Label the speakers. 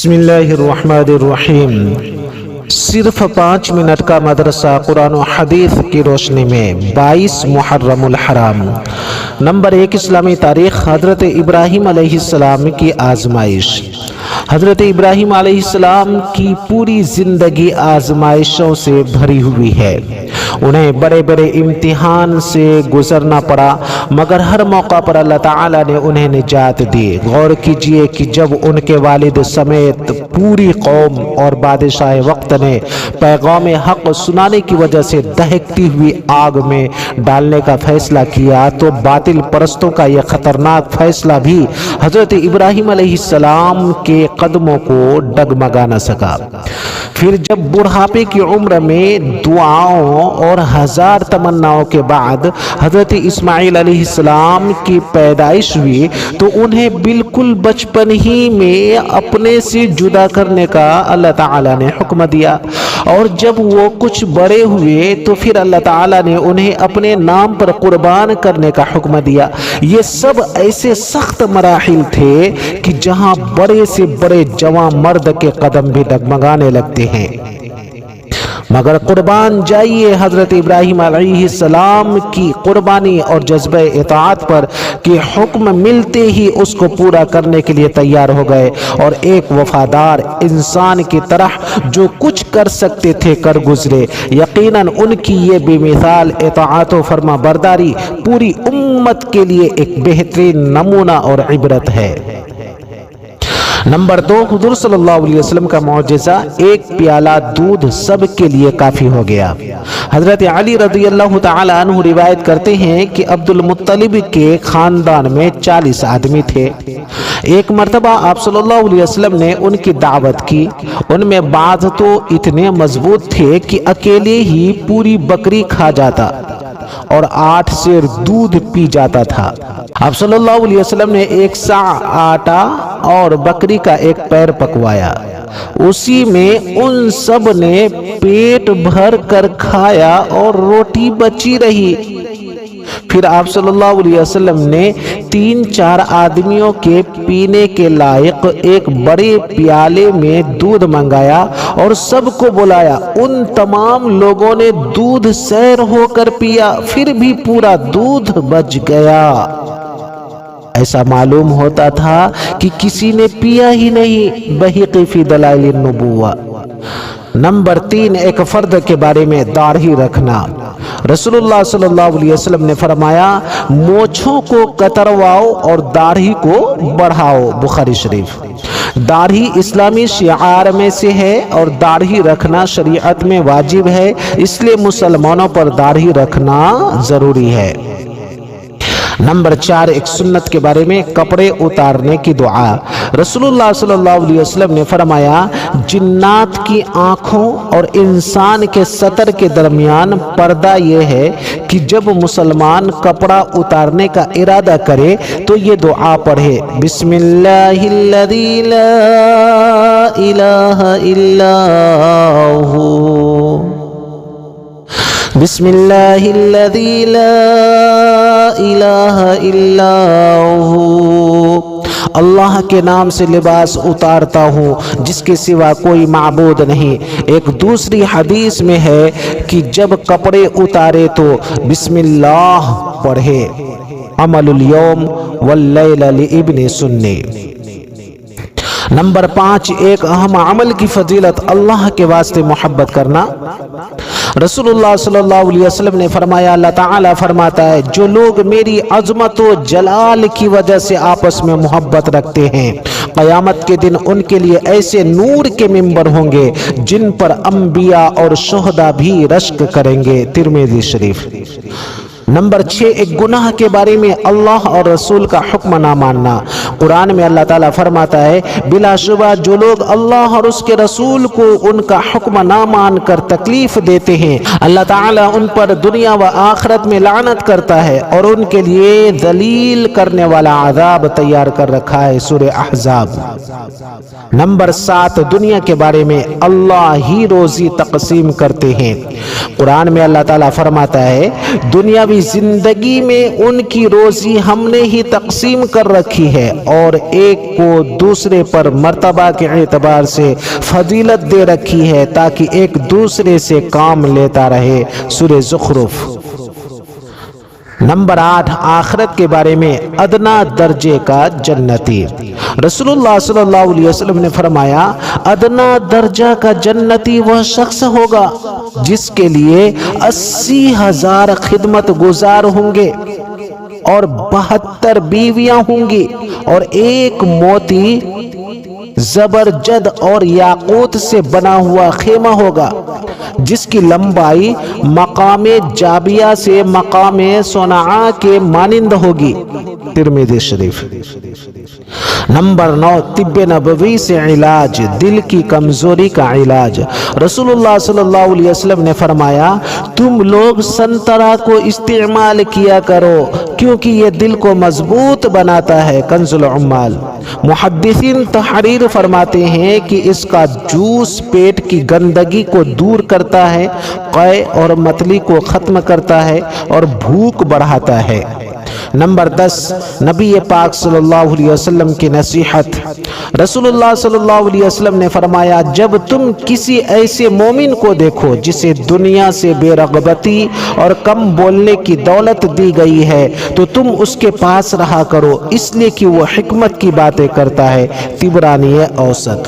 Speaker 1: بسم اللہ الرحمن الرحیم۔ صرف 5 منٹ کا مدرسہ قرآن و حدیث کی روشنی میں 22 محرم الحرام۔ نمبر 1، اسلامی تاریخ۔ حضرت ابراہیم علیہ السلام کی آزمائش۔ حضرت ابراہیم علیہ السلام کی پوری زندگی آزمائشوں سے بھری ہوئی ہے۔ انہیں بڑے بڑے امتحان سے گزرنا پڑا، مگر ہر موقع پر اللہ تعالیٰ نے انہیں نجات دی۔ غور کیجئے کہ جب ان کے والد سمیت پوری قوم اور بادشاہ وقت نے پیغام حق سنانے کی وجہ سے دہکتی ہوئی آگ میں ڈالنے کا فیصلہ کیا، تو باطل پرستوں کا یہ خطرناک فیصلہ بھی حضرت ابراہیم علیہ السلام کے قدموں کو ڈگمگا نہ سکا۔ پھر جب بڑھاپے کی عمر میں دعاؤں اور ہزار تمناؤں کے بعد حضرت اسماعیل علیہ السلام کی پیدائش ہوئی، تو انہیں بالکل بچپن ہی میں اپنے سے جدا کرنے کا اللہ تعالیٰ نے حکم دیا، اور جب وہ کچھ بڑے ہوئے تو پھر اللہ تعالیٰ نے انہیں اپنے نام پر قربان کرنے کا حکم دیا۔ یہ سب ایسے سخت مراحل تھے کہ جہاں بڑے سے بڑے جوان مرد کے قدم بھی ڈگمگانے لگتے ہیں، مگر قربان جائیے حضرت ابراہیم علیہ السلام کی قربانی اور جذبہ اطاعت پر کہ حکم ملتے ہی اس کو پورا کرنے کے لیے تیار ہو گئے، اور ایک وفادار انسان کی طرح جو کچھ کر سکتے تھے کر گزرے۔ یقیناً ان کی یہ بے مثال اطاعت و فرما برداری پوری امت کے لیے ایک بہترین نمونہ اور عبرت ہے۔ نمبر 2، حضور صلی اللہ علیہ وسلم کا معجزہ، ایک پیالہ دودھ سب کے لیے کافی ہو گیا۔ حضرت علی رضی اللہ تعالی عنہ روایت کرتے ہیں کہ عبد المطلب کے خاندان میں 40 آدمی تھے۔ ایک مرتبہ آپ صلی اللہ علیہ وسلم نے ان کی دعوت کی۔ ان میں بعض تو اتنے مضبوط تھے کہ اکیلے ہی پوری بکری کھا جاتا اور 8 سیر دودھ پی جاتا تھا۔ آپ صلی اللہ علیہ وسلم نے 1 سا آٹا اور بکری کا 1 پیر پکوایا، اسی میں ان سب نے پیٹ بھر کر کھایا اور روٹی بچی رہی۔ پھر آپ صلی اللہ علیہ وسلم نے 3-4 آدمیوں کے پینے کے لائق ایک بڑے پیالے میں دودھ منگایا اور سب کو بلایا۔ ان تمام لوگوں نے دودھ سیر ہو کر پیا، پھر بھی پورا دودھ بچ گیا۔ ایسا معلوم ہوتا تھا کہ کسی نے پیا ہی نہیں۔ بحقی فی دلائل النبوہ۔ نمبر 3، ایک فرد کے بارے میں داڑھی رکھنا۔ رسول اللہ صلی اللہ علیہ وسلم نے فرمایا، مونچھوں کو کترواؤ اور داڑھی کو بڑھاؤ۔ بخاری شریف۔ داڑھی اسلامی شعار میں سے ہے اور داڑھی رکھنا شریعت میں واجب ہے، اس لیے مسلمانوں پر داڑھی رکھنا ضروری ہے۔ نمبر 4، ایک سنت کے بارے میں کپڑے اتارنے کی دعا۔ رسول اللہ صلی اللہ علیہ وسلم نے فرمایا، جنات کی آنکھوں اور انسان کے سطر کے درمیان پردہ یہ ہے کہ جب مسلمان کپڑا اتارنے کا ارادہ کرے تو یہ دعا پڑھے، بسم اللہ الذی لا الہ الا ہو، بسم اللہ الذی لا الہ الا ہو، اللہ کے نام سے لباس اتارتا ہوں جس کے سوا کوئی معبود نہیں۔ ایک دوسری حدیث میں ہے کہ جب کپڑے اتارے تو بسم اللہ پڑھے۔ عمل الیوم واللیل لابن سنی۔ نمبر 5، ایک اہم عمل کی فضیلت، اللہ کے واسطے محبت کرنا۔ رسول اللہ صلی اللہ علیہ وسلم نے فرمایا، اللہ تعالیٰ فرماتا ہے، جو لوگ میری عظمت و جلال کی وجہ سے آپس میں محبت رکھتے ہیں، قیامت کے دن ان کے لیے ایسے نور کے ممبر ہوں گے جن پر انبیاء اور شہداء بھی رشک کریں گے۔ ترمذی شریف۔ نمبر 6، ایک گناہ کے بارے میں اللہ اور رسول کا حکم نہ ماننا۔ قرآن میں اللہ تعالیٰ فرماتا ہے، بلا شبہ جو لوگ اللہ اور اس کے رسول کو ان کا حکم نہ مان کر تکلیف دیتے ہیں، اللہ تعالیٰ ان پر دنیا و آخرت میں لعنت کرتا ہے اور ان کے لیے ذلیل کرنے والا عذاب تیار کر رکھا ہے۔ سورہ احزاب۔ نمبر 7، دنیا کے بارے میں اللہ ہی روزی تقسیم کرتے ہیں۔ قرآن میں اللہ تعالیٰ فرماتا ہے، دنیاوی دنیاوی زندگی میں ان کی روزی ہم نے ہی تقسیم کر رکھی ہے اور ایک کو دوسرے پر مرتبہ کے اعتبار سے فضیلت دے رکھی ہے تاکہ ایک دوسرے سے کام لیتا رہے۔ سورہ زخرف۔ نمبر 8، آخرت کے بارے میں ادنا درجے کا جنتی۔ رسول اللہ صلی اللہ علیہ وسلم نے فرمایا، ادنا درجہ کا جنتی وہ شخص ہوگا جس کے لیے 80,000 خدمت گزار ہوں گے اور 72 بیویاں ہوں گی اور ایک موتی زبرجد اور یاقوت سے بنا ہوا خیمہ ہوگا جس کی لمبائی مقام جابیہ سے مقام صنعاء کے مانند ہوگی۔ ترمذی شریف۔ نمبر 9، طب نبوی سے علاج، دل کی کمزوری کا علاج۔ رسول اللہ صلی اللہ علیہ وسلم نے فرمایا، تم لوگ سنترا کو استعمال کیا کرو کیونکہ یہ دل کو مضبوط بناتا ہے۔ کنز العمال۔ محدثین تحریر فرماتے ہیں کہ اس کا جوس پیٹ کی گندگی کو دور کرتا ہے، قے اور متلی کو ختم کرتا ہے اور بھوک بڑھاتا ہے۔ نمبر 10، نبی پاک صلی اللہ علیہ وسلم کی نصیحت۔ رسول اللہ صلی اللہ علیہ وسلم نے فرمایا، جب تم کسی ایسے مومن کو دیکھو جسے دنیا سے بے رغبتی اور کم بولنے کی دولت دی گئی ہے تو تم اس کے پاس رہا کرو، اس لیے کہ وہ حکمت کی باتیں کرتا ہے۔ طبرانی اوسط۔